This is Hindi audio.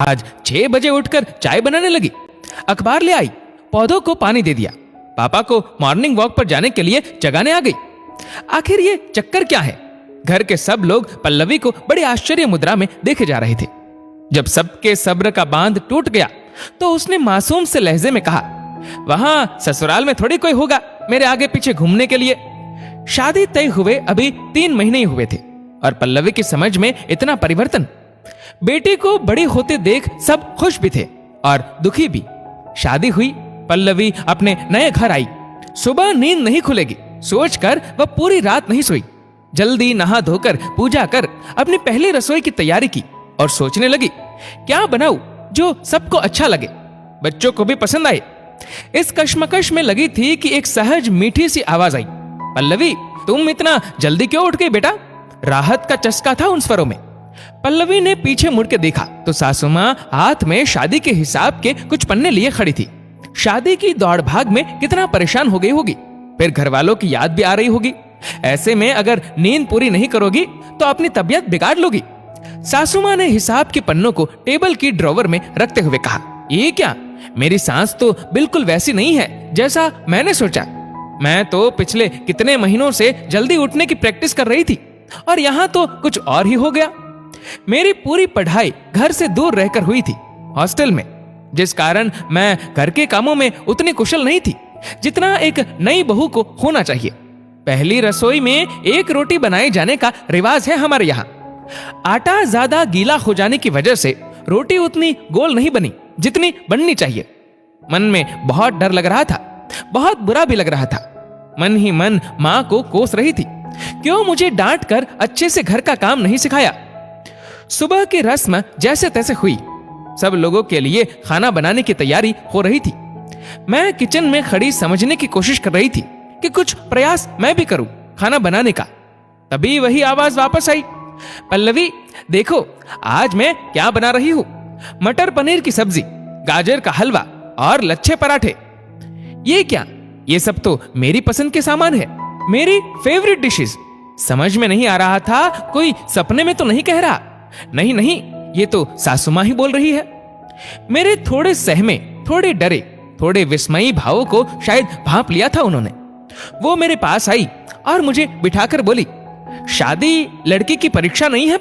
आज 6 बजे उठकर चाय बनाने लगी, अखबार ले आई, पौधों को पानी दे दिया, पापा को मॉर्निंग वॉक पर जाने के लिए जगाने आ गई। आखिर ये चक्कर क्या है? घर के सब लोग पल्लवी को बड़े आश्चर्य मुद्रा में देखे जा रहे थे। जब सबके सब्र का बांध टूट गया तो उसने मासूम से लहजे में कहा, वहां ससुराल में थोड़ी कोई होगा मेरे आगे पीछे घूमने के लिए। शादी तय हुए अभी 3 महीने ही हुए थे और पल्लवी की समझ में इतना परिवर्तन। बेटी को बड़ी होते देख सब खुश भी थे और दुखी भी। शादी हुई, पल्लवी अपने नए घर आई। सुबह नींद नहीं खुलेगी सोचकर वह पूरी रात नहीं सोई। जल्दी नहा धोकर पूजा कर अपनी पहली रसोई की तैयारी की और सोचने लगी, क्या बनाऊं जो सबको अच्छा लगे, बच्चों को भी पसंद आए। इस कश्मकश में लगी थी कि एक सहज मीठी सी आवाज आई, पल्लवी तुम इतना जल्दी क्यों उठ गई बेटा? राहत का चस्का था उन स्वरों में। पल्लवी ने पीछे मुड़ के देखा तो सासू मां हाथ में शादी के हिसाब के कुछ पन्ने लिए खड़ी थी। शादी की दौड़ भाग में कितना परेशान हो गई होगी, फिर घर वालों की याद भी आ रही होगी। ऐसे में अगर नींद पूरी नहीं करोगी तो अपनी तबीयत बिगाड़ लोगी। सासू मां ने हिसाब के पन्नों को टेबल की ड्रॉवर में रखते हुए कहा, ये क्या? मेरी सांस तो बिल्कुल वैसी नहीं है जैसा मैंने सोचा। मैं तो पिछले कितने महीनों से जल्दी उठने की प्रैक्टिस कर रही थी और यहाँ तो कुछ और ही हो गया। मेरी पूरी पढ़ाई घर से दूर रहकर हुई थी, हॉस्टल में, जिस कारण मैं घर के कामों में उतनी कुशल नहीं थी जितना एक नई बहू को होना चाहिए। पहली रसोई में 1 रोटी बनाए जाने का रिवाज है हमारे यहाँ। आटा ज्यादा गीला हो जाने की वजह से रोटी उतनी गोल नहीं बनी जितनी बननी चाहिए। मन में बहुत डर लग रहा था, बहुत बुरा भी लग रहा था। मन ही मन मां को कोस रही थी, क्यों मुझे डांट कर अच्छे से घर का काम नहीं सिखाया। सुबह की रस्म जैसे तैसे हुई। सब लोगों के लिए खाना बनाने की तैयारी हो रही थी। मैं किचन में खड़ी समझने की कोशिश कर रही थी कि कुछ प्रयास मैं भी करूं खाना बनाने का। तभी वही आवाज वापस आई, पल्लवी देखो आज मैं क्या बना रही हूं, मटर पनीर की सब्जी, गाजर का हलवा और लच्छे पराठे। ये क्या? ये सब तो मेरी पसंद के सामान है, मेरी फेवरेट डिशेस। समझ में नहीं आ रहा था कोई सपने में तो नहीं कह रहा। नहीं नहीं, ये तो सासू मां ही बोल रही है। मेरे थोड़े सहमे, थोड़े डरे, थोड़े विस्मयी भावों को शायद भांप लिया था उन्होंने। वो मेरे पास आई और मुझे बिठाकर बोली, शादी लड़की की परीक्षा नहीं है।